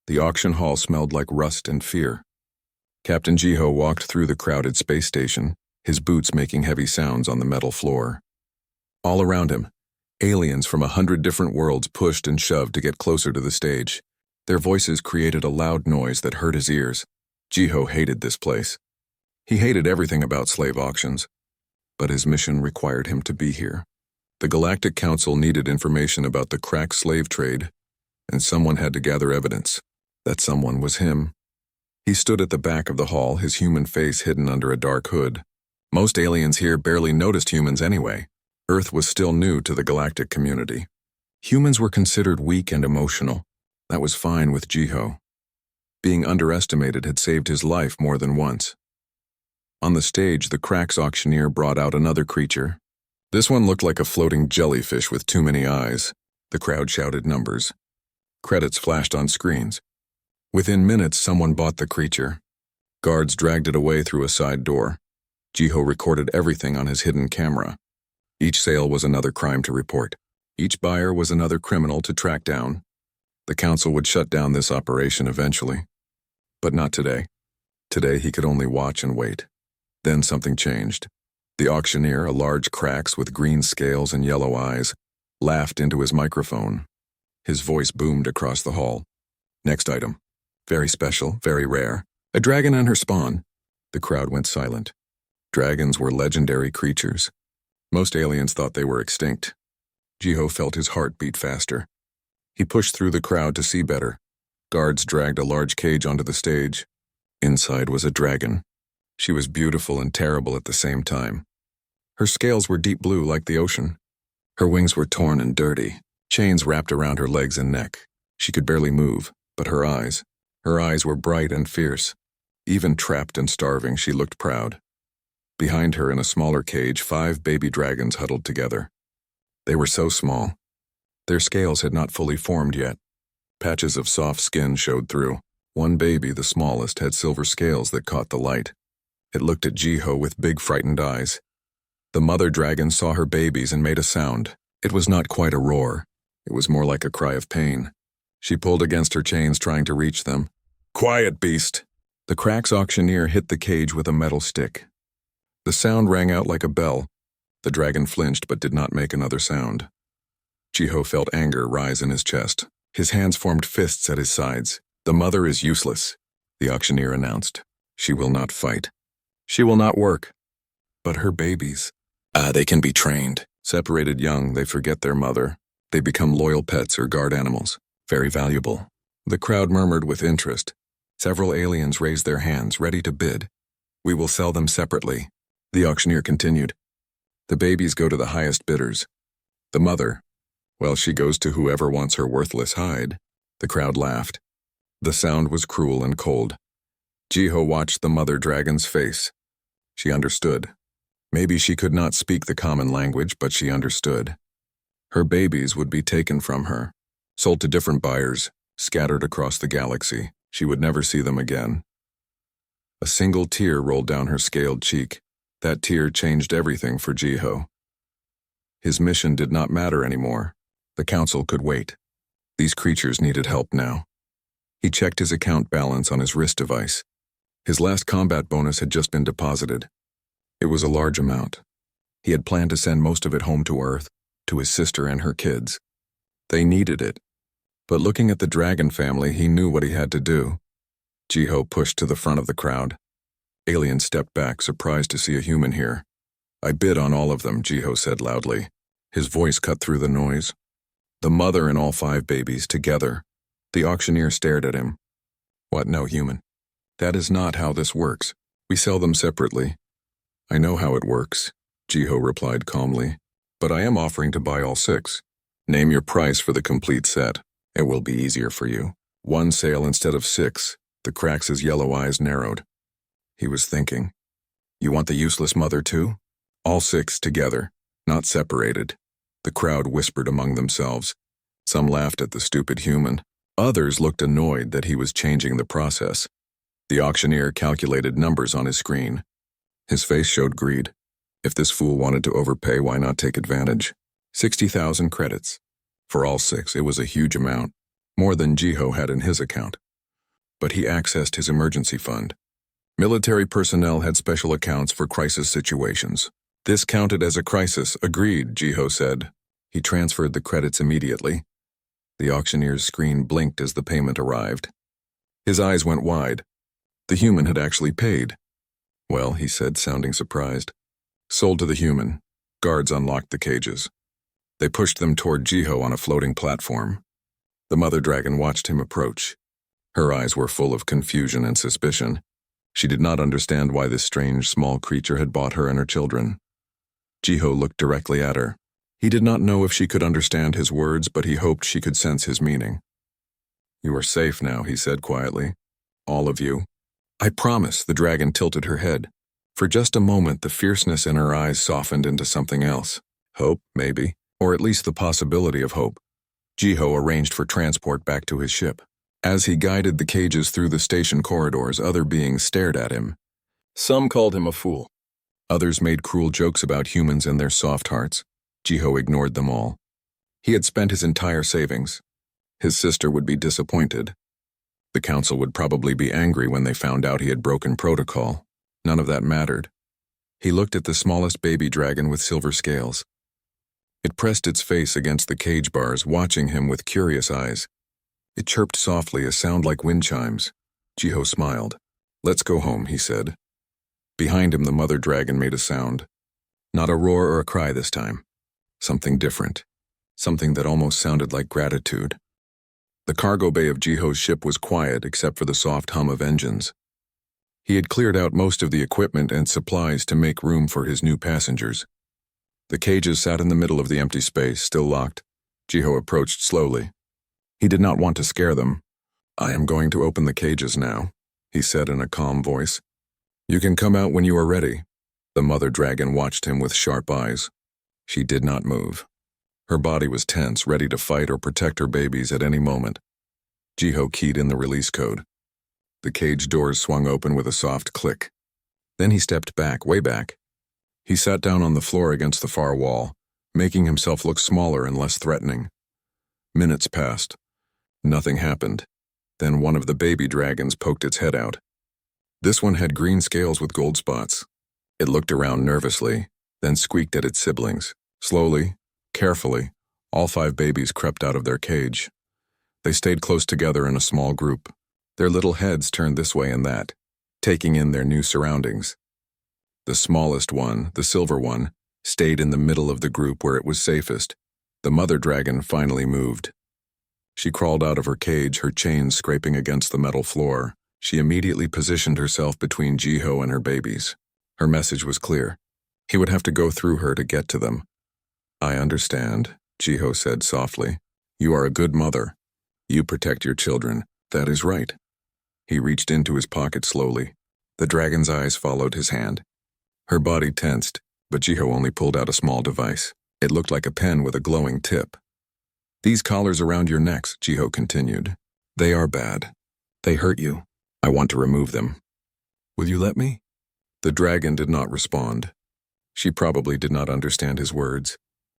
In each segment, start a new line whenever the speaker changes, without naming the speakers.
The auction hall smelled like rust and fear. Captain Jiho walked through the crowded space station, his boots making heavy sounds on the metal floor. All around him, aliens from 100 different worlds pushed and shoved to get closer to the stage. Their voices created a loud noise that hurt his ears. Jiho hated this place. He hated everything about slave auctions, but his mission required him to be here. The Galactic Council needed information about the crack slave trade, and someone had to gather evidence. That someone was him. He stood at the back of the hall, his human face hidden under a dark hood. Most aliens here barely noticed humans anyway. Earth was still new to the galactic community. Humans were considered weak and emotional. That was fine with Jiho. Being underestimated had saved his life more than once. On the stage, the Cracks auctioneer brought out another creature. This one looked like a floating jellyfish with too many eyes. The crowd shouted numbers. Credits flashed on screens. Within minutes, someone bought the creature. Guards dragged it away through a side door. Jiho recorded everything on his hidden camera. Each sale was another crime to report. Each buyer was another criminal to track down. The council would shut down this operation eventually. But not today. Today he could only watch and wait. Then something changed. The auctioneer, a large Cracks with green scales and yellow eyes, laughed into his microphone. His voice boomed across the hall. Next item. Very special, very rare. A dragon and her spawn. The crowd went silent. Dragons were legendary creatures. Most aliens thought they were extinct. Jiho felt his heart beat faster. He pushed through the crowd to see better. Guards dragged a large cage onto the stage. Inside was a dragon. She was beautiful and terrible at the same time. Her scales were deep blue like the ocean. Her wings were torn and dirty. Chains wrapped around her legs and neck. She could barely move, but her eyes were bright and fierce. Even trapped and starving, she looked proud. Behind her in a smaller cage, 5 baby dragons huddled together. They were so small. Their scales had not fully formed yet. Patches of soft skin showed through. One baby, the smallest, had silver scales that caught the light. It looked at Jiho with big frightened eyes. The mother dragon saw her babies and made a sound. It was not quite a roar. It was more like a cry of pain. She pulled against her chains trying to reach them. "Quiet, beast!" The Cracks auctioneer hit the cage with a metal stick. The sound rang out like a bell. The dragon flinched but did not make another sound. Jiho felt anger rise in his chest. His hands formed fists at his sides. "The mother is useless," the auctioneer announced. "She will not fight. She will not work. But her babies, they can be trained. Separated young, they forget their mother. They become loyal pets or guard animals. Very valuable." The crowd murmured with interest. Several aliens raised their hands, ready to bid. "We will sell them separately," the auctioneer continued. "The babies go to the highest bidders. The mother, well, she goes to whoever wants her worthless hide." The crowd laughed. The sound was cruel and cold. Jiho watched the mother dragon's face. She understood. Maybe she could not speak the common language, but she understood. Her babies would be taken from her, sold to different buyers, scattered across the galaxy. She would never see them again. A single tear rolled down her scaled cheek. That tear changed everything for Jiho. His mission did not matter anymore. The council could wait. These creatures needed help now. He checked his account balance on his wrist device. His last combat bonus had just been deposited. It was a large amount. He had planned to send most of it home to Earth, to his sister and her kids. They needed it. But looking at the dragon family, he knew what he had to do. Jiho pushed to the front of the crowd. Aliens stepped back, surprised to see a human here. "I bid on all of them," Jiho said loudly. His voice cut through the noise. The mother and all 5 babies, together. The auctioneer stared at him. "What, no human? That is not how this works. We sell them separately." "I know how it works," Jiho replied calmly. "But I am offering to buy all 6. Name your price for the complete set. It will be easier for you. 1 sale instead of 6. The Cracks' yellow eyes narrowed. He was thinking. "You want the useless mother too?" "All 6 together, not separated." The crowd whispered among themselves. Some laughed at the stupid human. Others looked annoyed that he was changing the process. The auctioneer calculated numbers on his screen. His face showed greed. If this fool wanted to overpay, why not take advantage? 60,000 credits. For all 6, it was a huge amount. More than Jiho had in his account. but he accessed his emergency fund. Military personnel had special accounts for crisis situations. This counted as a crisis, agreed, Jiho said. He transferred the credits immediately. The auctioneer's screen blinked as the payment arrived. His eyes went wide. The human had actually paid. Well, he said, sounding surprised. Sold to the human. Guards unlocked the cages. They pushed them toward Jiho on a floating platform. The mother dragon watched him approach. Her eyes were full of confusion and suspicion. She did not understand why this strange, small creature had bought her and her children. Jiho looked directly at her. He did not know if she could understand his words, but he hoped she could sense his meaning. You are safe now, he said quietly. All of you. I promise, the dragon tilted her head. For just a moment, the fierceness in her eyes softened into something else. Hope, maybe, or at least the possibility of hope. Jiho arranged for transport back to his ship. As he guided the cages through the station corridors, other beings stared at him. Some called him a fool. Others made cruel jokes about humans and their soft hearts. Jiho ignored them all. He had spent his entire savings. His sister would be disappointed. The council would probably be angry when they found out he had broken protocol. None of that mattered. He looked at the smallest baby dragon with silver scales. It pressed its face against the cage bars, watching him with curious eyes. It chirped softly, a sound like wind chimes. Jiho smiled. Let's go home, he said. Behind him, the mother dragon made a sound. Not a roar or a cry this time. Something different. Something that almost sounded like gratitude. The cargo bay of Jiho's ship was quiet except for the soft hum of engines. He had cleared out most of the equipment and supplies to make room for his new passengers. The cages sat in the middle of the empty space, still locked. Jiho approached slowly. He did not want to scare them. I am going to open the cages now, he said in a calm voice. You can come out when you are ready. The mother dragon watched him with sharp eyes. She did not move. Her body was tense, ready to fight or protect her babies at any moment. Jiho keyed in the release code. The cage doors swung open with a soft click. Then he stepped back, way back. He sat down on the floor against the far wall, making himself look smaller and less threatening. Minutes passed. Nothing happened. Then one of the baby dragons poked its head out. This one had green scales with gold spots. It looked around nervously, then squeaked at its siblings. Slowly, carefully, all 5 babies crept out of their cage. They stayed close together in a small group. Their little heads turned this way and that, taking in their new surroundings. The smallest one, the silver one, stayed in the middle of the group where it was safest. The mother dragon finally moved. She crawled out of her cage, her chains scraping against the metal floor. She immediately positioned herself between Jiho and her babies. Her message was clear. He would have to go through her to get to them. I understand, Jiho said softly. You are a good mother. You protect your children. That is right. He reached into his pocket slowly. The dragon's eyes followed his hand. Her body tensed, but Jiho only pulled out a small device. It looked like a pen with a glowing tip. These collars around your necks, Jiho continued. They are bad. They hurt you. I want to remove them. Will you let me? The dragon did not respond. She probably did not understand his words.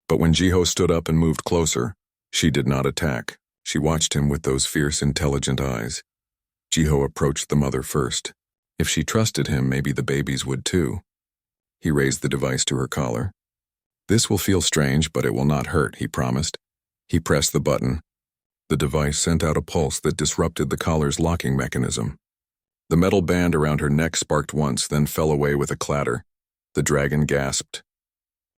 But when Jiho stood up and moved closer, she did not attack. She watched him with those fierce, intelligent eyes. Jiho approached the mother first. If she trusted him, maybe the babies would too. He raised the device to her collar. This will feel strange, but it will not hurt, he promised. He pressed the button. The device sent out a pulse that disrupted the collar's locking mechanism. The metal band around her neck sparked once, then fell away with a clatter. The dragon gasped.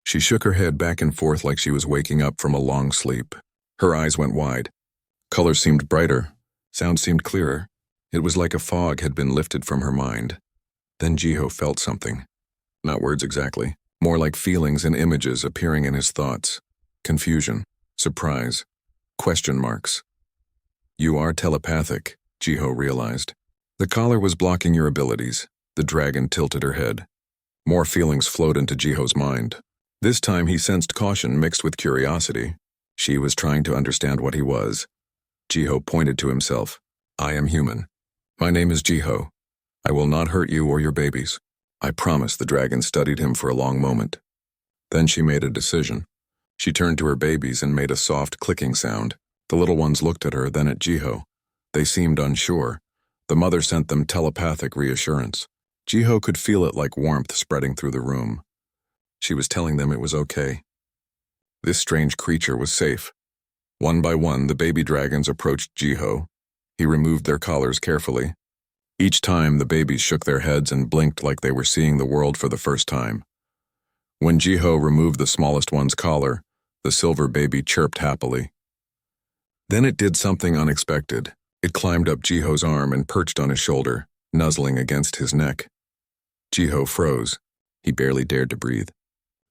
She shook her head back and forth like she was waking up from a long sleep. Her eyes went wide. Color seemed brighter. Sound seemed clearer. It was like a fog had been lifted from her mind. Then Jiho felt something. Not words exactly. More like feelings and images appearing in his thoughts. Confusion. Surprise. Question marks. You are telepathic, Jiho realized. The collar was blocking your abilities. The dragon tilted her head. More feelings flowed into Jiho's mind. This time he sensed caution mixed with curiosity. She was trying to understand what he was. Jiho pointed to himself. I am human. My name is Jiho. I will not hurt you or your babies. I promise. The dragon studied him for a long moment. Then she made a decision. She turned to her babies and made a soft clicking sound. The little ones looked at her, then at Jiho. They seemed unsure. The mother sent them telepathic reassurance. Jiho could feel it like warmth spreading through the room. She was telling them it was okay. This strange creature was safe. One by one, the baby dragons approached Jiho. He removed their collars carefully. Each time, the babies shook their heads and blinked like they were seeing the world for the first time. When Jiho removed the smallest one's collar, the silver baby chirped happily. Then it did something unexpected. It climbed up Jiho's arm and perched on his shoulder, nuzzling against his neck. Jiho froze. He barely dared to breathe.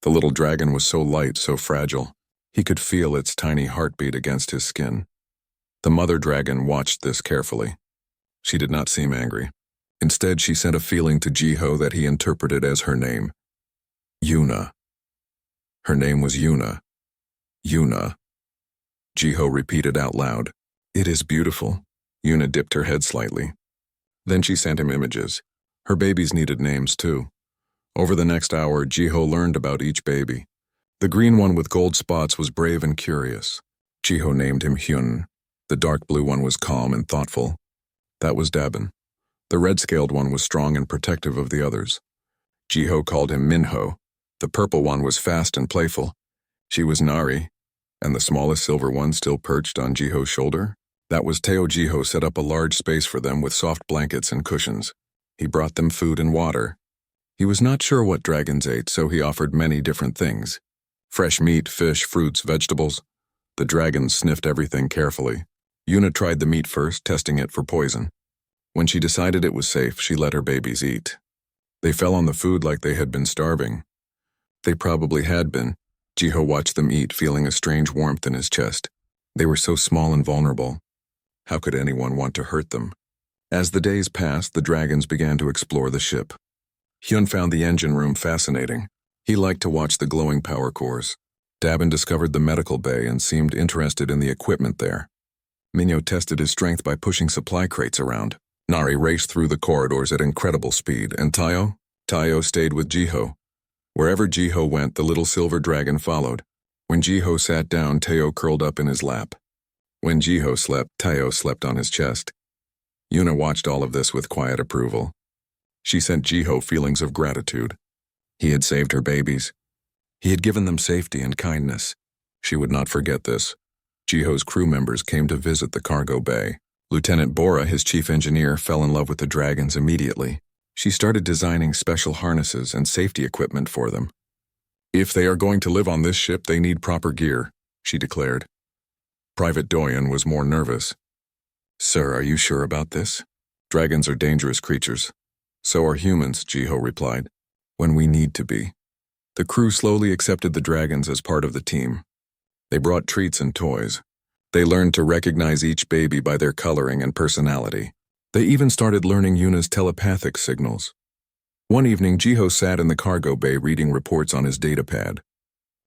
The little dragon was so light, so fragile. He could feel its tiny heartbeat against his skin. The mother dragon watched this carefully. She did not seem angry. Instead, she sent a feeling to Jiho that he interpreted as her name. Yuna. Her name was Yuna. Yuna. Jiho repeated out loud. It is beautiful. Yuna dipped her head slightly. Then she sent him images. Her babies needed names too. Over the next hour, Jiho learned about each baby. The green one with gold spots was brave and curious. Jiho named him Hyun. The dark blue one was calm and thoughtful. That was Dabin. The red-scaled one was strong and protective of the others. Jiho called him Minho. The purple one was fast and playful. She was Nari. And the smallest silver one still perched on Jiho's shoulder? That was Teo. Jiho set up a large space for them with soft blankets and cushions. He brought them food and water. He was not sure what dragons ate, so he offered many different things. Fresh meat, fish, fruits, vegetables. The dragons sniffed everything carefully. Yuna tried the meat first, testing it for poison. When she decided it was safe, she let her babies eat. They fell on the food like they had been starving. They probably had been. Jiho watched them eat, feeling a strange warmth in his chest. They were so small and vulnerable. How could anyone want to hurt them? As the days passed, the dragons began to explore the ship. Hyun found the engine room fascinating. He liked to watch the glowing power cores. Dabin discovered the medical bay and seemed interested in the equipment there. Minho tested his strength by pushing supply crates around. Nari raced through the corridors at incredible speed, and Tayo stayed with Jiho. Wherever Jiho went, the little silver dragon followed. When Jiho sat down, Teo curled up in his lap. When Jiho slept, Tayo slept on his chest. Yuna watched all of this with quiet approval. She sent Jiho feelings of gratitude. He had saved her babies. He had given them safety and kindness. She would not forget this. Jiho's crew members came to visit the cargo bay. Lieutenant Bora, his chief engineer, fell in love with the dragons immediately. She started designing special harnesses and safety equipment for them. If they are going to live on this ship, they need proper gear, she declared. Private Doyen was more nervous. Sir, are you sure about this? Dragons are dangerous creatures. So are humans, Jiho replied. When we need to be. The crew slowly accepted the dragons as part of the team. They brought treats and toys. They learned to recognize each baby by their coloring and personality. They even started learning Yuna's telepathic signals. One evening, Jiho sat in the cargo bay reading reports on his datapad.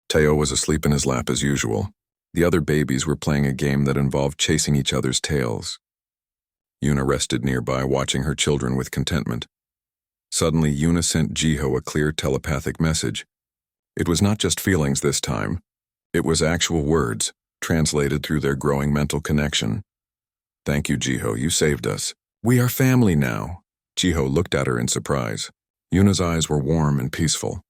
Teo was asleep in his lap as usual. The other babies were playing a game that involved chasing each other's tails. Yuna rested nearby, watching her children with contentment. Suddenly, Yuna sent Jiho a clear telepathic message. It was not just feelings this time. It was actual words, translated through their growing mental connection. Thank you, Jiho, you saved us. We are family now. Jiho looked at her in surprise. Yuna's eyes were warm and peaceful.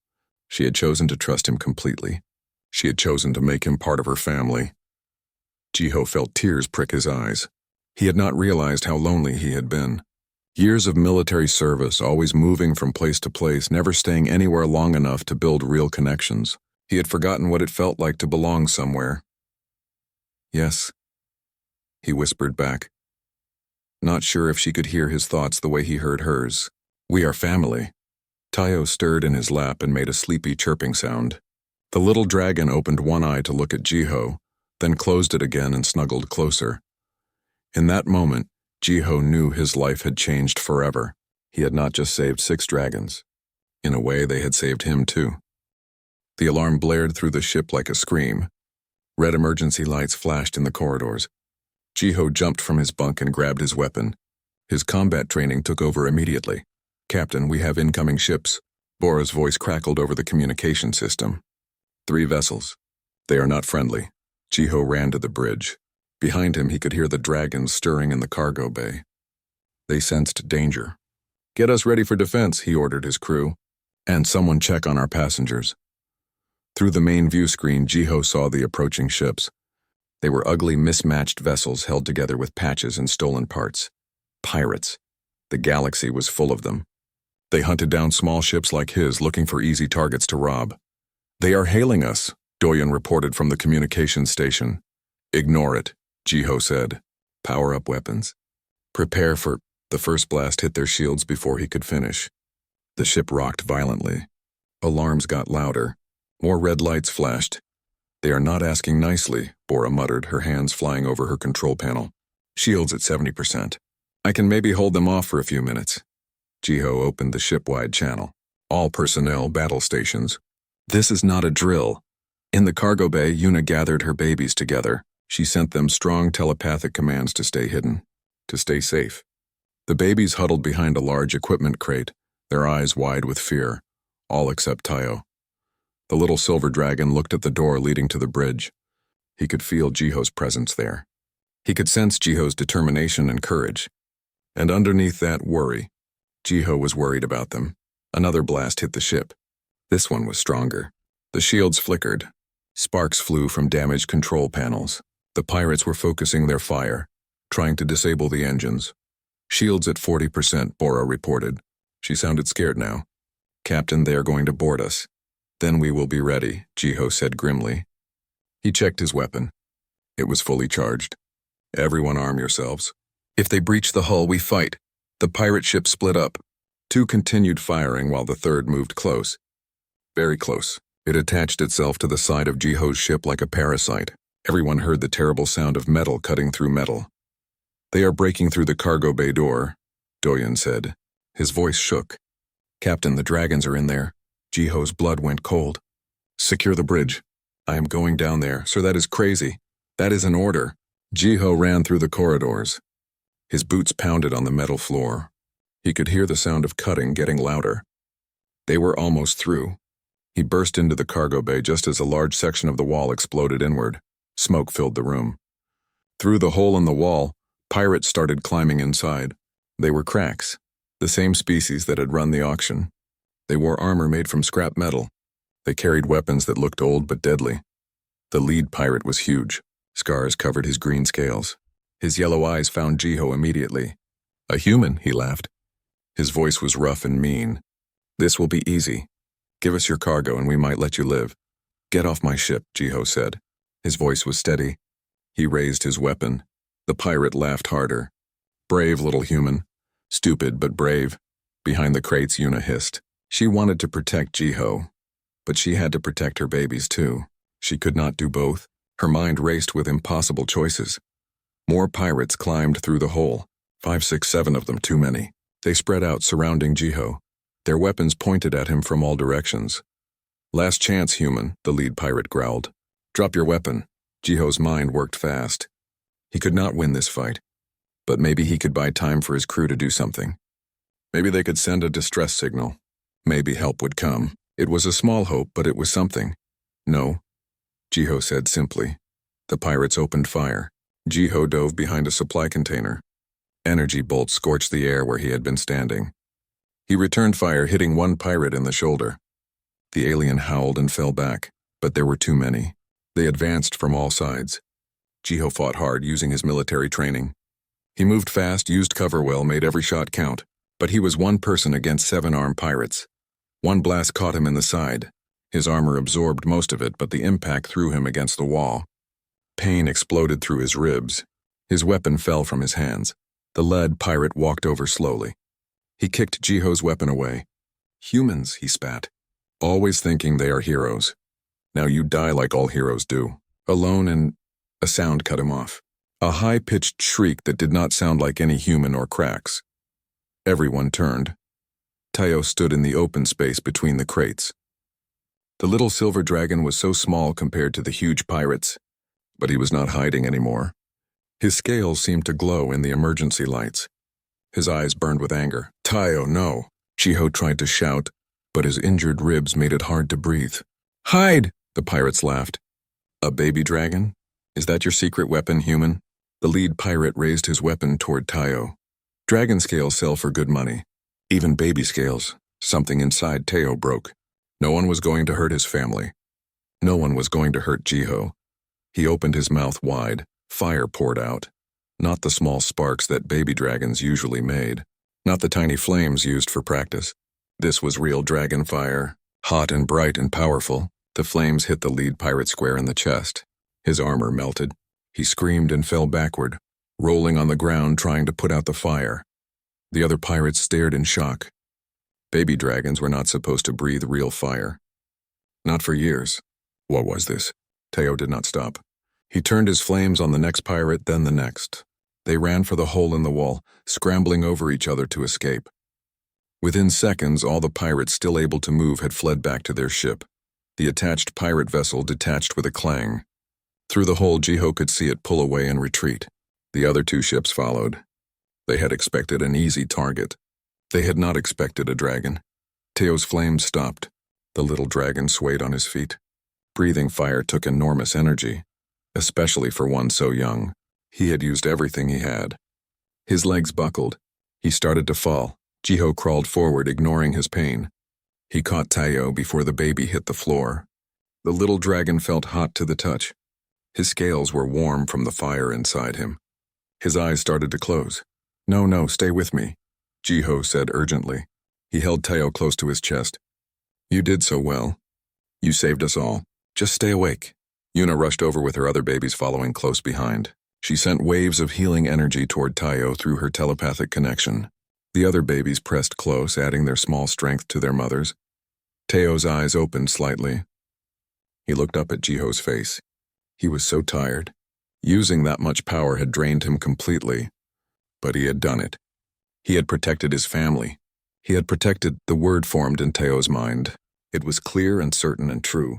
She had chosen to trust him completely. She had chosen to make him part of her family. Jiho felt tears prick his eyes. He had not realized how lonely he had been. Years of military service, always moving from place to place, never staying anywhere long enough to build real connections. He had forgotten what it felt like to belong somewhere. Yes, he whispered back. Not sure if she could hear his thoughts the way he heard hers. We are family. Tayo stirred in his lap and made a sleepy chirping sound. The little dragon opened one eye to look at Jiho, then closed it again and snuggled closer. In that moment, Jiho knew his life had changed forever. He had not just saved 6 dragons. In a way, they had saved him too. The alarm blared through the ship like a scream. Red emergency lights flashed in the corridors. Jiho jumped from his bunk and grabbed his weapon. His combat training took over immediately. Captain, we have incoming ships. Bora's voice crackled over the communication system. 3 vessels. They are not friendly. Jiho ran to the bridge. Behind him, he could hear the dragons stirring in the cargo bay. They sensed danger. "Get us ready for defense," he ordered his crew. "And someone check on our passengers." Through the main view screen, Jiho saw the approaching ships. They were ugly, mismatched vessels held together with patches and stolen parts. Pirates. The galaxy was full of them. They hunted down small ships like his, looking for easy targets to rob. "They are hailing us," Doyen reported from the communications station. "Ignore it," Jiho said. "Power up weapons. Prepare for—" The first blast hit their shields before he could finish. The ship rocked violently. Alarms got louder. More red lights flashed. "They are not asking nicely," Bora muttered, her hands flying over her control panel. "Shields at 70%. I can maybe hold them off for a few minutes." Jiho opened the ship-wide channel. "All personnel, battle stations. This is not a drill." In the cargo bay, Yuna gathered her babies together. She sent them strong telepathic commands to stay hidden, to stay safe. The babies huddled behind a large equipment crate, their eyes wide with fear, all except Tayo. The little silver dragon looked at the door leading to the bridge. He could feel Jiho's presence there. He could sense Jiho's determination and courage. And underneath that, worry. Jiho was worried about them. Another blast hit the ship. This one was stronger. The shields flickered. Sparks flew from damaged control panels. The pirates were focusing their fire, trying to disable the engines. "Shields at 40%, Bora reported. She sounded scared now. "Captain, they are going to board us." "Then we will be ready," Jiho said grimly. He checked his weapon. It was fully charged. "Everyone arm yourselves. If they breach the hull, we fight." The pirate ship split up. Two continued firing while the third moved close. Very close. It attached itself to the side of Jiho's ship like a parasite. Everyone heard the terrible sound of metal cutting through metal. "They are breaking through the cargo bay door," Doyen said. His voice shook. "Captain, the dragons are in there." Jiho's blood went cold. "Secure the bridge." "I am going down there, sir. That is crazy. That is an order." Jiho ran through the corridors. His boots pounded on the metal floor. He could hear the sound of cutting getting louder. They were almost through. He burst into the cargo bay just as a large section of the wall exploded inward. Smoke filled the room. Through the hole in the wall, pirates started climbing inside. They were cracks, the same species that had run the auction. They wore armor made from scrap metal. They carried weapons that looked old but deadly. The lead pirate was huge. Scars covered his green scales. His yellow eyes found Jiho immediately. "A human," he laughed. His voice was rough and mean. "This will be easy. Give us your cargo and we might let you live." "Get off my ship," Jiho said. His voice was steady. He raised his weapon. The pirate laughed harder. "Brave little human. Stupid but brave." Behind the crates, Yuna hissed. She wanted to protect Jiho, but she had to protect her babies too. She could not do both. Her mind raced with impossible choices. More pirates climbed through the hole. 5, 6, 7 of them, too many. They spread out surrounding Jiho. Their weapons pointed at him from all directions. "Last chance, human," the lead pirate growled. "Drop your weapon." Jiho's mind worked fast. He could not win this fight, but maybe he could buy time for his crew to do something. Maybe they could send a distress signal. Maybe help would come. It was a small hope, but it was something. "No," Jiho said simply. The pirates opened fire. Jiho dove behind a supply container. Energy bolts scorched the air where he had been standing. He returned fire, hitting one pirate in the shoulder. The alien howled and fell back, but there were too many. They advanced from all sides. Jiho fought hard, using his military training. He moved fast, used cover well, made every shot count, but he was one person against 7 armed pirates. One blast caught him in the side. His armor absorbed most of it, but the impact threw him against the wall. Pain exploded through his ribs. His weapon fell from his hands. The lead pirate walked over slowly. He kicked Jiho's weapon away. "Humans," he spat. "Always thinking they are heroes. Now you die like all heroes do. Alone and—" A sound cut him off. A high-pitched shriek that did not sound like any human or cracks. Everyone turned. Tayo stood in the open space between the crates. The little silver dragon was so small compared to the huge pirates, but he was not hiding anymore. His scales seemed to glow in the emergency lights. His eyes burned with anger. "Tayo, no!" Jiho tried to shout, but his injured ribs made it hard to breathe. "Hide!" the pirates laughed. "A baby dragon? Is that your secret weapon, human?" The lead pirate raised his weapon toward Tayo. Dragon scales sell for good money. Even baby scales. Something inside Teo broke. No one was going to hurt his family. No one was going to hurt Jiho. He opened his mouth wide. Fire poured out. Not the small sparks that baby dragons usually made. Not the tiny flames used for practice. This was real dragon fire. Hot and bright and powerful. The flames hit the lead pirate square in the chest. His armor melted. He screamed and fell backward, rolling on the ground trying to put out the fire. The other pirates stared in shock. Baby dragons were not supposed to breathe real fire. Not for years. What was this? Teo did not stop. He turned his flames on the next pirate, then the next. They ran for the hole in the wall, scrambling over each other to escape. Within seconds, all the pirates still able to move had fled back to their ship. The attached pirate vessel detached with a clang. Through the hole, Jiho could see it pull away and retreat. The other two ships followed. They had expected an easy target. They had not expected a dragon. Teo's flames stopped. The little dragon swayed on his feet. Breathing fire took enormous energy, especially for one so young. He had used everything he had. His legs buckled. He started to fall. Jiho crawled forward, ignoring his pain. He caught Teo before the baby hit the floor. The little dragon felt hot to the touch. His scales were warm from the fire inside him. His eyes started to close. No, stay with me, Jiho said urgently. He held Teo close to his chest. You did so well. You saved us all. Just stay awake. Yuna rushed over with her other babies following close behind. She sent waves of healing energy toward Teo through her telepathic connection. The other babies pressed close, adding their small strength to their mothers. Teo's eyes opened slightly. He looked up at Jiho's face. He was so tired. Using that much power had drained him completely. But he had done it. He had protected his family. He had protected the word formed in Teo's mind. It was clear and certain and true.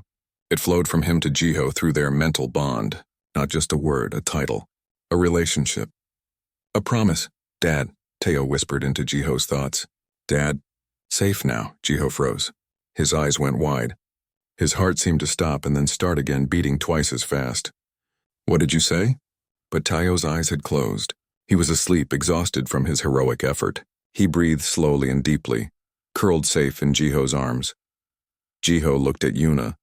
It flowed from him to Jiho through their mental bond. Not just a word, a title, a relationship. A promise. Dad, Teo whispered into Jiho's thoughts. Dad. Safe now, Jiho froze. His eyes went wide. His heart seemed to stop and then start again, beating twice as fast. What did you say? But Teo's eyes had closed. He was asleep, exhausted from his heroic effort. He breathed slowly and deeply, curled safe in Jiho's arms. Jiho looked at Yuna.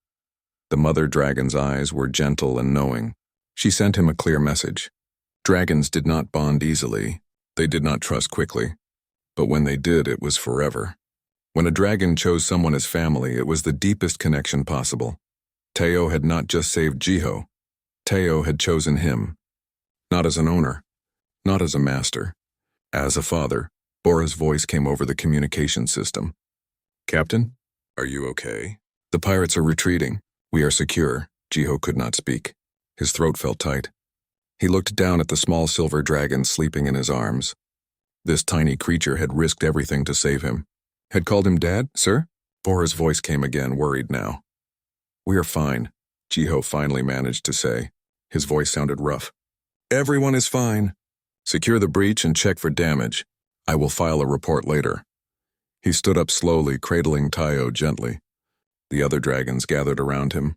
The mother dragon's eyes were gentle and knowing. She sent him a clear message. Dragons did not bond easily. They did not trust quickly. But when they did, it was forever. When a dragon chose someone as family, it was the deepest connection possible. Teo had not just saved Jiho. Teo had chosen him. Not as an owner. Not as a master. As a father. Bora's voice came over the communication system. Captain, are you okay? The pirates are retreating. We are secure. Jiho could not speak. His throat felt tight. He looked down at the small silver dragon sleeping in his arms. This tiny creature had risked everything to save him. Had called him Dad, sir? Bora's voice came again, worried now. We are fine, Jiho finally managed to say. His voice sounded rough. Everyone is fine. Secure the breach and check for damage. I will file a report later. He stood up slowly, cradling Teo gently. The other dragons gathered around him.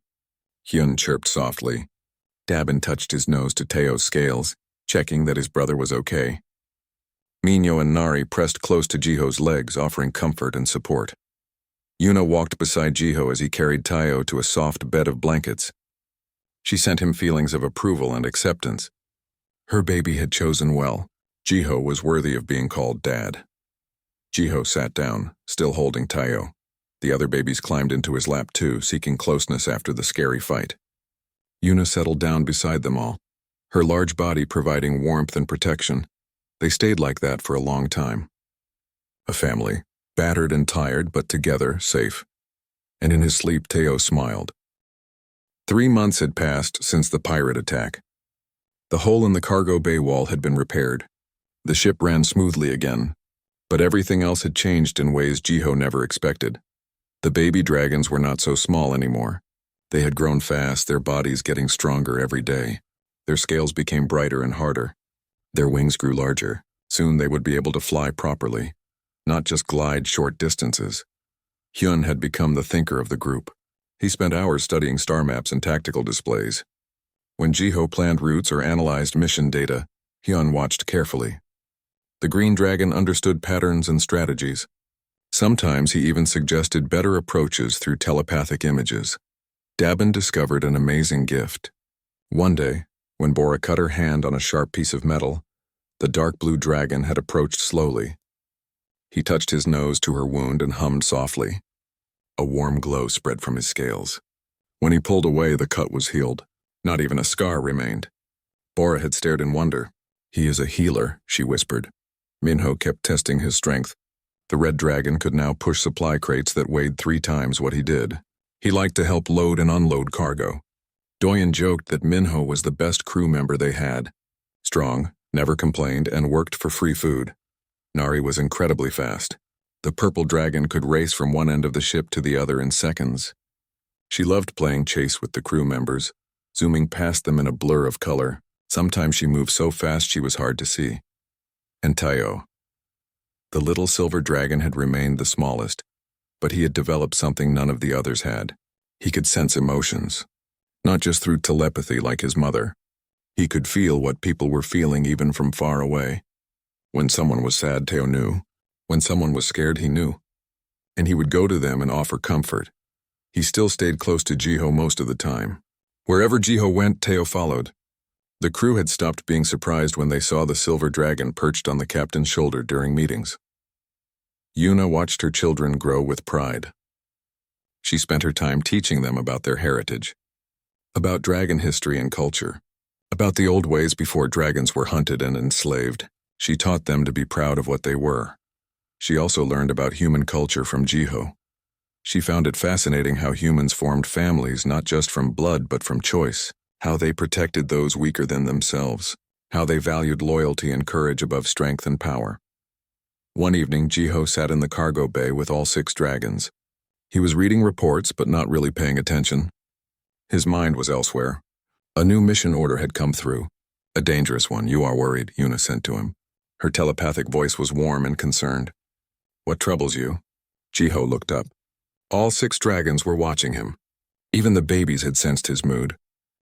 Hyun chirped softly. Dabin touched his nose to Teo's scales, checking that his brother was okay. Minyo and Nari pressed close to Jiho's legs, offering comfort and support. Yuna walked beside Jiho as he carried Teo to a soft bed of blankets. She sent him feelings of approval and acceptance. Her baby had chosen well. Jiho was worthy of being called Dad. Jiho sat down, still holding Teo. The other babies climbed into his lap too, seeking closeness after the scary fight. Yuna settled down beside them all, her large body providing warmth and protection. They stayed like that for a long time. A family, battered and tired, but together, safe. And in his sleep, Teo smiled. 3 months had passed since the pirate attack. The hole in the cargo bay wall had been repaired. The ship ran smoothly again, but everything else had changed in ways Jiho never expected. The baby dragons were not so small anymore. They had grown fast, their bodies getting stronger every day. Their scales became brighter and harder. Their wings grew larger. Soon they would be able to fly properly, not just glide short distances. Hyun had become the thinker of the group. He spent hours studying star maps and tactical displays. When Jiho planned routes or analyzed mission data, Hyun watched carefully. The green dragon understood patterns and strategies. Sometimes he even suggested better approaches through telepathic images. Dabin discovered an amazing gift. One day, when Bora cut her hand on a sharp piece of metal, the dark blue dragon had approached slowly. He touched his nose to her wound and hummed softly. A warm glow spread from his scales. When he pulled away, the cut was healed. Not even a scar remained. Bora had stared in wonder. "He is a healer," she whispered. Minho kept testing his strength. The red dragon could now push supply crates that weighed 3 times what he did. He liked to help load and unload cargo. Doyen joked that Minho was the best crew member they had. Strong, never complained, and worked for free food. Nari was incredibly fast. The purple dragon could race from one end of the ship to the other in seconds. She loved playing chase with the crew members, zooming past them in a blur of color. Sometimes she moved so fast she was hard to see. And Tayo. The little silver dragon had remained the smallest, but he had developed something none of the others had. He could sense emotions, not just through telepathy like his mother. He could feel what people were feeling even from far away. When someone was sad, Tayo knew. When someone was scared, he knew. And he would go to them and offer comfort. He still stayed close to Jiho most of the time. Wherever Jiho went, Tayo followed. The crew had stopped being surprised when they saw the silver dragon perched on the captain's shoulder during meetings. Yuna watched her children grow with pride. She spent her time teaching them about their heritage, about dragon history and culture, about the old ways before dragons were hunted and enslaved. She taught them to be proud of what they were. She also learned about human culture from Jiho. She found it fascinating how humans formed families not just from blood but from choice, how they protected those weaker than themselves, how they valued loyalty and courage above strength and power. One evening, Jiho sat in the cargo bay with all 6 dragons. He was reading reports but not really paying attention. His mind was elsewhere. A new mission order had come through. "A dangerous one, you are worried," Yuna sent to him. Her telepathic voice was warm and concerned. "What troubles you?" Jiho looked up. All 6 dragons were watching him. Even the babies had sensed his mood.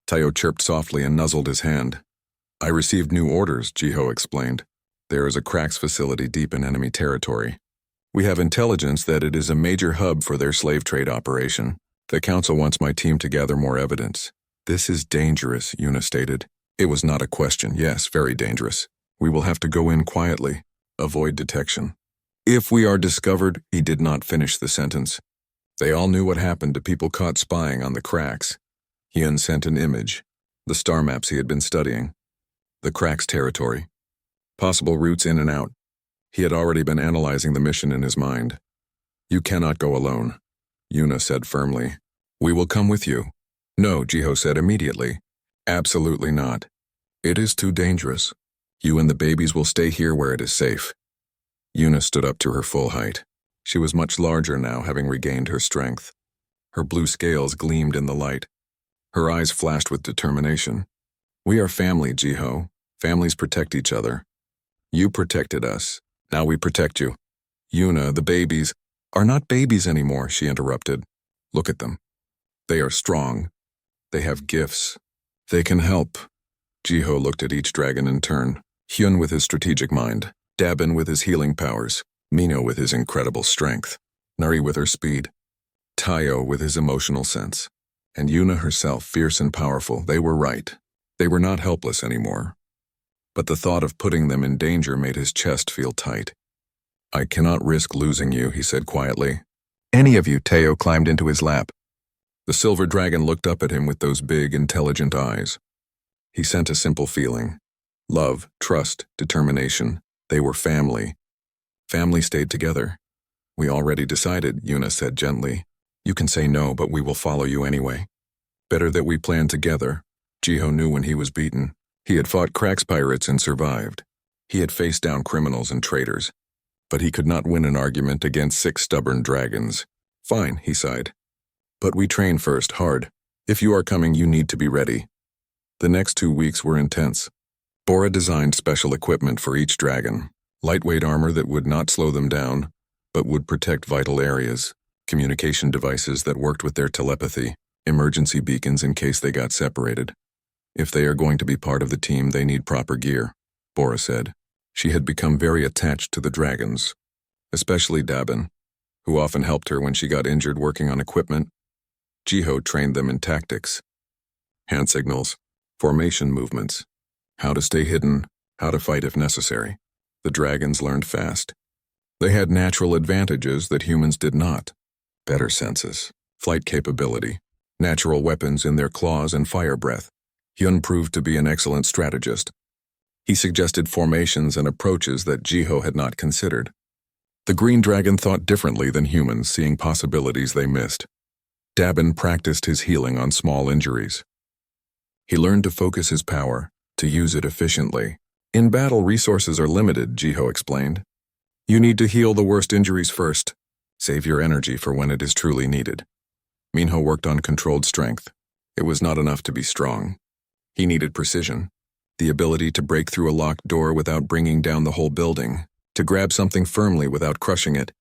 Tayo chirped softly and nuzzled his hand. "I received new orders," Jiho explained. "There is a cracks facility deep in enemy territory. We have intelligence that it is a major hub for their slave trade operation. The council wants my team to gather more evidence." "This is dangerous," Yuna stated. It was not a question. Yes, very dangerous. "We will have to go in quietly. Avoid detection. If we are discovered," he did not finish the sentence. They all knew what happened to people caught spying on the cracks. Hyun sent an image, the star maps he had been studying. The cracks territory. Possible routes in and out. He had already been analyzing the mission in his mind. "You cannot go alone," Yuna said firmly. "We will come with you." "No," Jiho said immediately. "Absolutely not. It is too dangerous. You and the babies will stay here where it is safe." Yuna stood up to her full height. She was much larger now, having regained her strength. Her blue scales gleamed in the light. Her eyes flashed with determination. "We are family, Jiho. Families protect each other. You protected us. Now we protect you." "Yuna, the babies are not babies anymore," she interrupted. "Look at them. They are strong. They have gifts. They can help." Jiho looked at each dragon in turn. Hyun with his strategic mind, Dabin with his healing powers, Mino with his incredible strength, Nari with her speed, Tayo with his emotional sense, and Yuna herself, fierce and powerful. They were right. They were not helpless anymore. But the thought of putting them in danger made his chest feel tight. "I cannot risk losing you," he said quietly. "Any of you," Tayo climbed into his lap. The silver dragon looked up at him with those big, intelligent eyes. He sent a simple feeling. Love, trust, determination. They were family. Family stayed together. "We already decided," Yuna said gently. "You can say no, but we will follow you anyway. Better that we plan together." Jiho knew when he was beaten. He had fought cracks pirates and survived. He had faced down criminals and traitors. But he could not win an argument against 6 stubborn dragons. "Fine," he sighed. "But we train first, hard. If you are coming, you need to be ready." The next 2 weeks were intense. Bora designed special equipment for each dragon. Lightweight armor that would not slow them down, but would protect vital areas. Communication devices that worked with their telepathy. Emergency beacons in case they got separated. "If they are going to be part of the team, they need proper gear," Bora said. She had become very attached to the dragons, especially Dabin, who often helped her when she got injured working on equipment. Jiho trained them in tactics, hand signals, formation movements, how to stay hidden, how to fight if necessary. The dragons learned fast. They had natural advantages that humans did not. Better senses, flight capability, natural weapons in their claws and fire breath. Hyun proved to be an excellent strategist. He suggested formations and approaches that Jiho had not considered. The green dragon thought differently than humans, seeing possibilities they missed. Dabin practiced his healing on small injuries. He learned to focus his power, to use it efficiently. In battle, resources are limited, Jiho explained. You need to heal the worst injuries first. Save your energy for when it is truly needed. Minho worked on controlled strength. It was not enough to be strong. He needed precision, the ability to break through a locked door without bringing down the whole building, to grab something firmly without crushing it.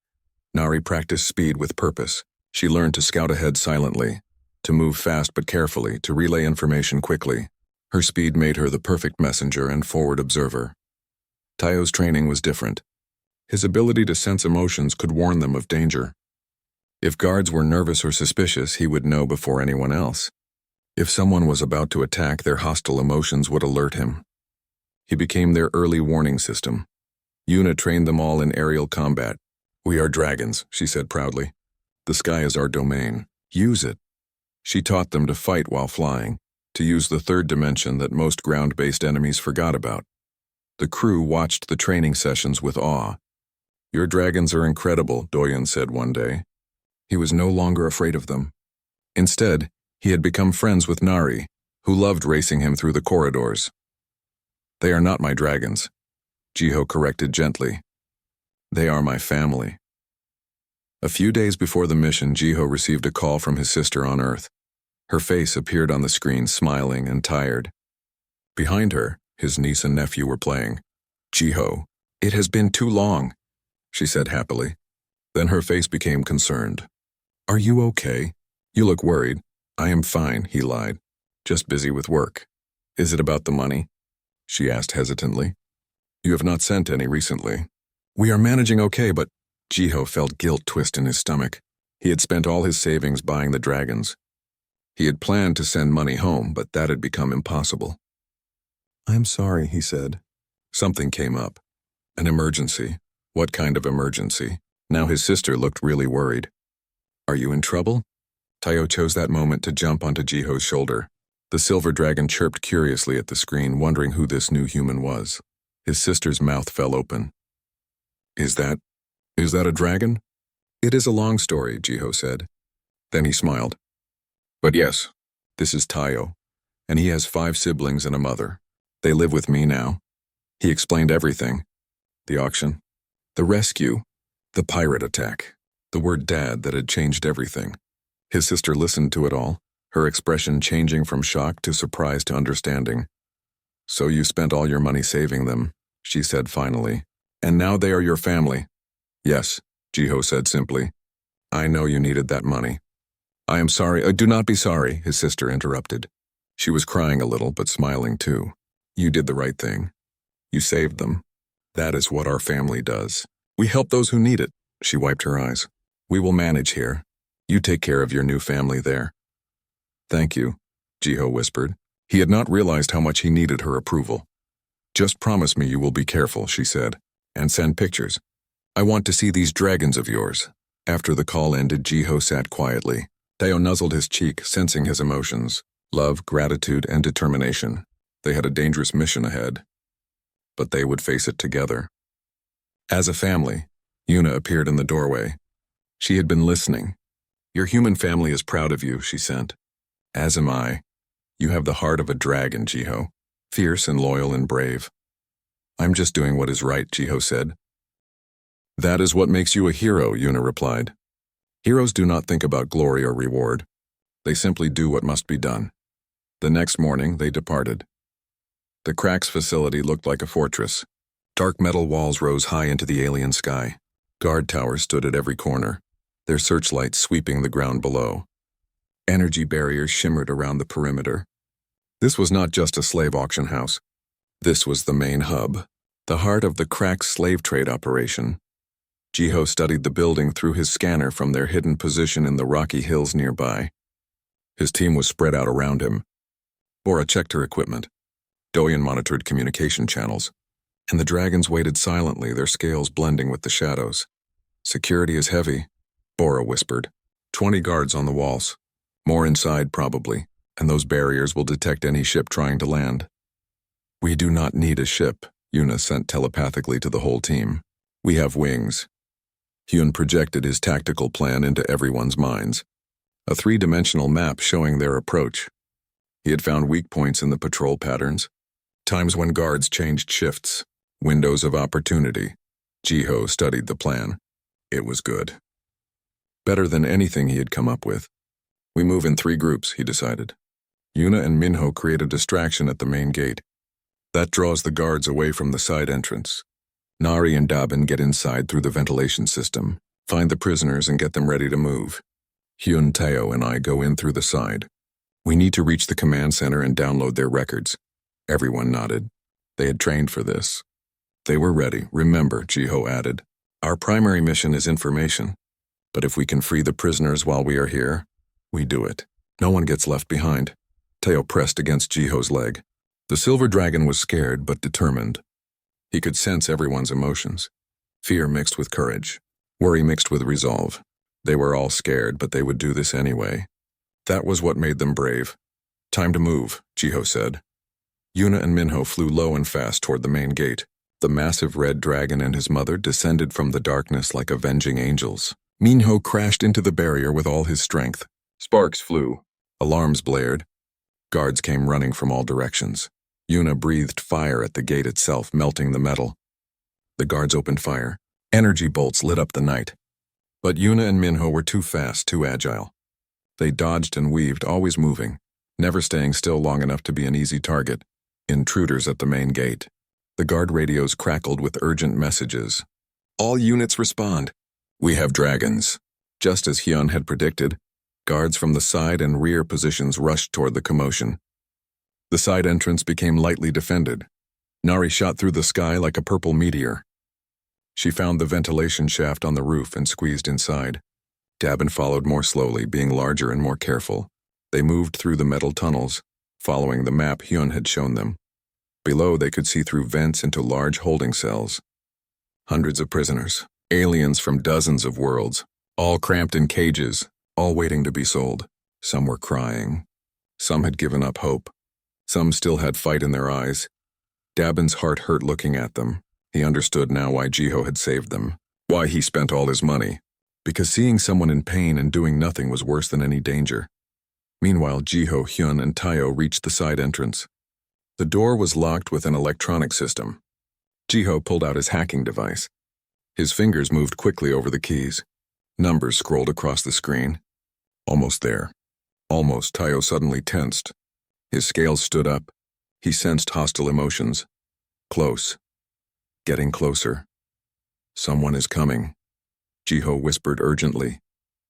Nari practiced speed with purpose. She learned to scout ahead silently, to move fast but carefully, to relay information quickly. Her speed made her the perfect messenger and forward observer. Tayo's training was different. His ability to sense emotions could warn them of danger. If guards were nervous or suspicious, he would know before anyone else. If someone was about to attack, their hostile emotions would alert him. He became their early warning system. Yuna trained them all in aerial combat. We are dragons, she said proudly. The sky is our domain. Use it. She taught them to fight while flying, to use the third dimension that most ground-based enemies forgot about. The crew watched the training sessions with awe. Your dragons are incredible, Doyen said one day. He was no longer afraid of them. Instead, he had become friends with Nari, who loved racing him through the corridors. They are not my dragons, Jiho corrected gently. They are my family. A few days before the mission, Jiho received a call from his sister on Earth. Her face appeared on the screen, smiling and tired. Behind her, his niece and nephew were playing. Jiho, it has been too long, she said happily. Then her face became concerned. Are you okay? You look worried. I am fine, he lied. Just busy with work. Is it about the money? She asked hesitantly. You have not sent any recently. We are managing okay, but Jiho felt guilt twist in his stomach. He had spent all his savings buying the dragons. He had planned to send money home, but that had become impossible. I'm sorry, he said. Something came up. An emergency. What kind of emergency? Now his sister looked really worried. Are you in trouble? Tayo chose that moment to jump onto Jiho's shoulder. The silver dragon chirped curiously at the screen, wondering who this new human was. His sister's mouth fell open. Is that a dragon? It is a long story, Jiho said. Then he smiled. But yes, this is Tayo, and he has 5 siblings and a mother. They live with me now. He explained everything. The auction, the rescue, the pirate attack, the word dad that had changed everything. His sister listened to it all, her expression changing from shock to surprise to understanding. So you spent all your money saving them, she said finally. And now they are your family. Yes, Jiho said simply. I know you needed that money. I am sorry. Do not be sorry, his sister interrupted. She was crying a little, but smiling too. You did the right thing. You saved them. That is what our family does. We help those who need it. She wiped her eyes. We will manage here. You take care of your new family there. Thank you, Jiho whispered. He had not realized how much he needed her approval. Just promise me you will be careful, she said, and send pictures. I want to see these dragons of yours. After the call ended, Jiho sat quietly. Tayo nuzzled his cheek, sensing his emotions. Love, gratitude, and determination. They had a dangerous mission ahead. But they would face it together. As a family, Yuna appeared in the doorway. She had been listening. Your human family is proud of you, she sent. As am I. You have the heart of a dragon, Jiho. Fierce and loyal and brave. I'm just doing what is right, Jiho said. That is what makes you a hero, Yuna replied. Heroes do not think about glory or reward. They simply do what must be done. The next morning, they departed. The Cracks facility looked like a fortress. Dark metal walls rose high into the alien sky. Guard towers stood at every corner, their searchlights sweeping the ground below. Energy barriers shimmered around the perimeter. This was not just a slave auction house. This was the main hub, the heart of the crack slave trade operation. Jiho studied the building through his scanner from their hidden position in the rocky hills nearby. His team was spread out around him. Bora checked her equipment. Doyen monitored communication channels, and the dragons waited silently, their scales blending with the shadows. Security is heavy, Bora whispered. 20 guards on the walls. More inside, probably, and those barriers will detect any ship trying to land. We do not need a ship, Yuna sent telepathically to the whole team. We have wings. Hyun projected his tactical plan into everyone's minds. A three-dimensional map showing their approach. He had found weak points in the patrol patterns, times when guards changed shifts, windows of opportunity. Jiho studied the plan. It was good. Better than anything he had come up with. We move in 3 groups, he decided. Yuna and Minho create a distraction at the main gate. That draws the guards away from the side entrance. Nari and Dabin get inside through the ventilation system, find the prisoners and get them ready to move. Hyun, Taeo, and I go in through the side. We need to reach the command center and download their records. Everyone nodded. They had trained for this. They were ready, remember, Jiho added. Our primary mission is information, but if we can free the prisoners while we are here, we do it. No one gets left behind. Taeo pressed against Jiho's leg. The silver dragon was scared but determined. He could sense everyone's emotions. Fear mixed with courage. Worry mixed with resolve. They were all scared, but they would do this anyway. That was what made them brave. Time to move, Jiho said. Yuna and Minho flew low and fast toward the main gate. The massive red dragon and his mother descended from the darkness like avenging angels. Minho crashed into the barrier with all his strength. Sparks flew. Alarms blared. Guards came running from all directions. Yuna breathed fire at the gate itself, melting the metal. The guards opened fire. Energy bolts lit up the night. But Yuna and Minho were too fast, too agile. They dodged and weaved, always moving, never staying still long enough to be an easy target. Intruders at the main gate. The guard radios crackled with urgent messages. All units respond. We have dragons. Just as Hyun had predicted, guards from the side and rear positions rushed toward the commotion. The side entrance became lightly defended. Nari shot through the sky like a purple meteor. She found the ventilation shaft on the roof and squeezed inside. Dabin followed more slowly, being larger and more careful. They moved through the metal tunnels, following the map Hyun had shown them. Below, they could see through vents into large holding cells. Hundreds of prisoners, aliens from dozens of worlds, all cramped in cages, all waiting to be sold. Some were crying. Some had given up hope. Some still had fight in their eyes. Dabin's heart hurt looking at them. He understood now why Jiho had saved them, why he spent all his money. Because seeing someone in pain and doing nothing was worse than any danger. Meanwhile, Jiho, Hyun, and Taeo reached the side entrance. The door was locked with an electronic system. Jiho pulled out his hacking device. His fingers moved quickly over the keys. Numbers scrolled across the screen. Almost there. Almost, Taeo suddenly tensed. His scales stood up. He sensed hostile emotions. Close. Getting closer. Someone is coming. Jiho whispered urgently.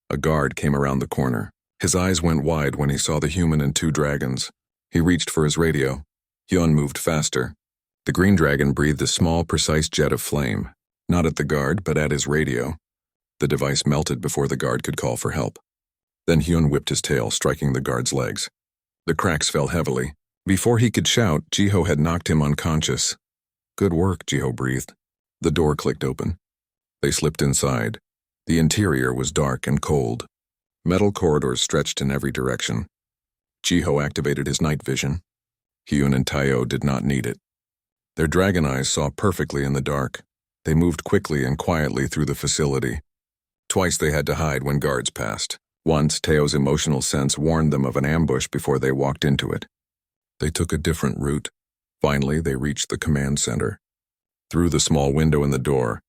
A guard came around the corner. His eyes went wide when he saw the human and 2 dragons. He reached for his radio. Hyun moved faster. The green dragon breathed a small, precise jet of flame, not at the guard, but at his radio. The device melted before the guard could call for help. Then Hyun whipped his tail, striking the guard's legs. The cracks fell heavily. Before he could shout, Jiho had knocked him unconscious. Good work, Jiho breathed. The door clicked open. They slipped inside. The interior was dark and cold. Metal corridors stretched in every direction. Jiho activated his night vision. Hyun and Taeo did not need it. Their dragon eyes saw perfectly in the dark. They moved quickly and quietly through the facility. Twice they had to hide when guards passed. Once, Taeo's emotional sense warned them of an ambush before they walked into it. They took a different route. Finally, they reached the command center. Through the small window in the door,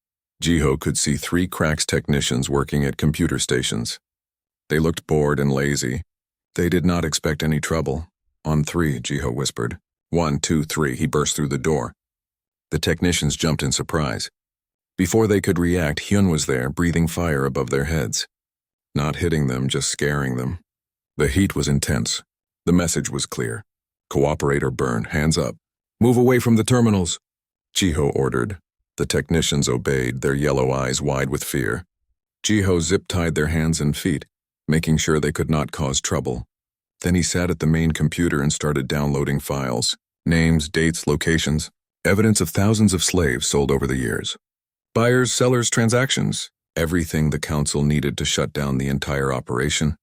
Jiho could see 3 Cracks technicians working at computer stations. They looked bored and lazy. They did not expect any trouble. On 3, Jiho whispered. 1, 2, 3, he burst through the door. The technicians jumped in surprise. Before they could react, Hyun was there, breathing fire above their heads. Not hitting them, just scaring them. The heat was intense. The message was clear. Cooperate or burn, hands up. Move away from the terminals. Jiho ordered. The technicians obeyed, their yellow eyes wide with fear. Jiho zip-tied their hands and feet, making sure they could not cause trouble. Then he sat at the main computer and started downloading files. Names, dates, locations, evidence of thousands of slaves sold over the years. Buyers, sellers, transactions, everything the council needed to shut down the entire operation.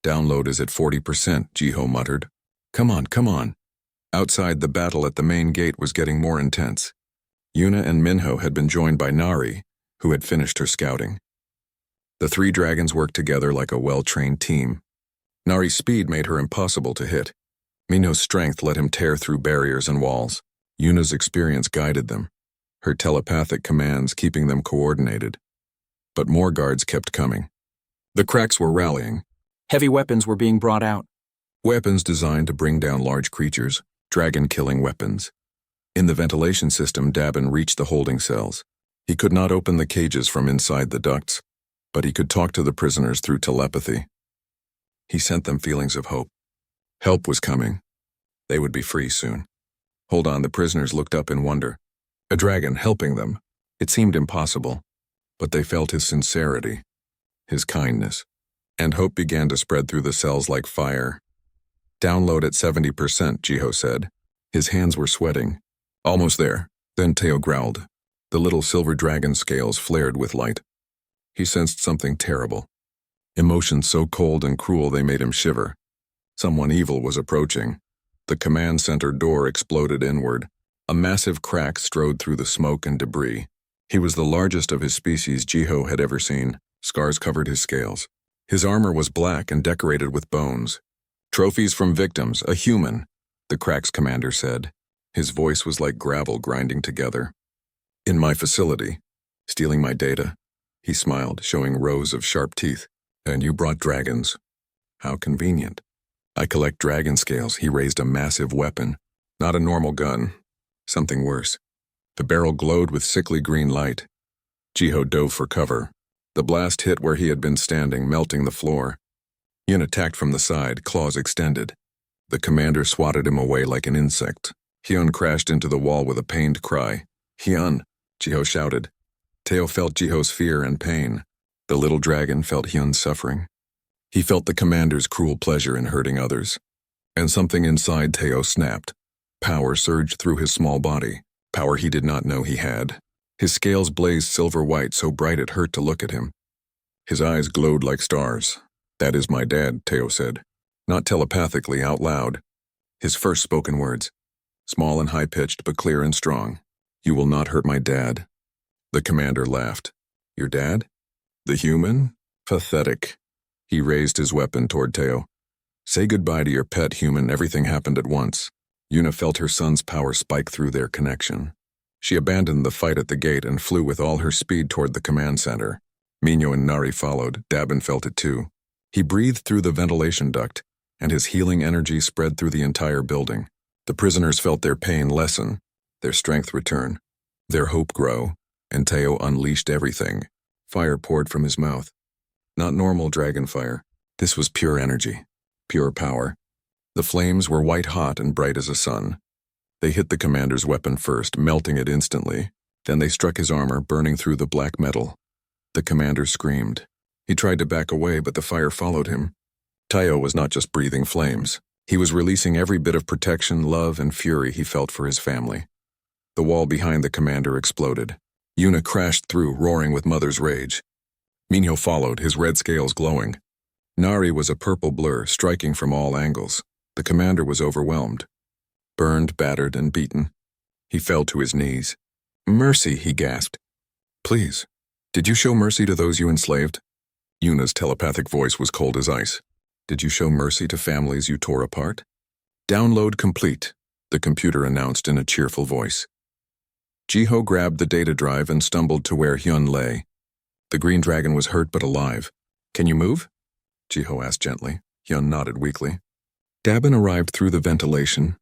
Download is at 40%, Jiho muttered. Come on, come on. Outside, the battle at the main gate was getting more intense. Yuna and Minho had been joined by Nari, who had finished her scouting. The three dragons worked together like a well-trained team. Nari's speed made her impossible to hit. Minho's strength let him tear through barriers and walls. Yuna's experience guided them, her telepathic commands keeping them coordinated. But more guards kept coming. The cracks were rallying.
Heavy weapons were being brought out.
Weapons designed to bring down large creatures, dragon-killing weapons. In the ventilation system, Dabin reached the holding cells. He could not open the cages from inside the ducts, but he could talk to the prisoners through telepathy. He sent them feelings of hope. Help was coming. They would be free soon. Hold on, the prisoners looked up in wonder. A dragon helping them. It seemed impossible, but they felt his sincerity, his kindness, and hope began to spread through the cells like fire. Download at 70%, Jiho said. His hands were sweating. Almost there. Then Teo growled. The little silver dragon scales flared with light. He sensed something terrible. Emotions so cold and cruel they made him shiver. Someone evil was approaching. The command center door exploded inward. A massive crack strode through the smoke and debris. He was the largest of his species Jiho had ever seen. Scars covered his scales. His armor was black and decorated with bones. Trophies from victims, a human, the crack's commander said. His voice was like gravel grinding together. In my facility, stealing my data. He smiled, showing rows of sharp teeth. And you brought dragons. How convenient. I collect dragon scales. He raised a massive weapon. Not a normal gun. Something worse. The barrel glowed with sickly green light. Jiho dove for cover. The blast hit where he had been standing, melting the floor. Yun attacked from the side, claws extended. The commander swatted him away like an insect. Hyun crashed into the wall with a pained cry. Hyun, Jiho shouted. Teo felt Jiho's fear and pain. The little dragon felt Hyun's suffering. He felt the commander's cruel pleasure in hurting others. And something inside Teo snapped. Power surged through his small body, power he did not know he had. His scales blazed silver white so bright it hurt to look at him. His eyes glowed like stars. That is my dad, Teo said. Not telepathically, out loud. His first spoken words. Small and high-pitched, but clear and strong. You will not hurt my dad. The commander laughed. Your dad? The human? Pathetic. He raised his weapon toward Teo. Say goodbye to your pet, human. Everything happened at once. Yuna felt her son's power spike through their connection. She abandoned the fight at the gate and flew with all her speed toward the command center. Minho and Nari followed. Dabin felt it too. He breathed through the ventilation duct, and his healing energy spread through the entire building. The prisoners felt their pain lessen, their strength return, their hope grow, and Teo unleashed everything. Fire poured from his mouth. Not normal dragon fire. This was pure energy, pure power. The flames were white-hot and bright as a sun. They hit the commander's weapon first, melting it instantly. Then they struck his armor, burning through the black metal. The commander screamed. He tried to back away, but the fire followed him. Teo was not just breathing flames. He was releasing every bit of protection, love, and fury he felt for his family. The wall behind the commander exploded. Yuna crashed through, roaring with mother's rage. Minho followed, his red scales glowing. Nari was a purple blur, striking from all angles. The commander was overwhelmed. Burned, battered, and beaten. He fell to his knees. Mercy, he gasped. Please, did you show mercy to those you enslaved? Yuna's telepathic voice was cold as ice. Did you show mercy to families you tore apart? Download complete, the computer announced in a cheerful voice. Jiho grabbed the data drive and stumbled to where Hyun lay. The green dragon was hurt but alive. Can you move? Jiho asked gently. Hyun nodded weakly. Dabin arrived through the ventilation,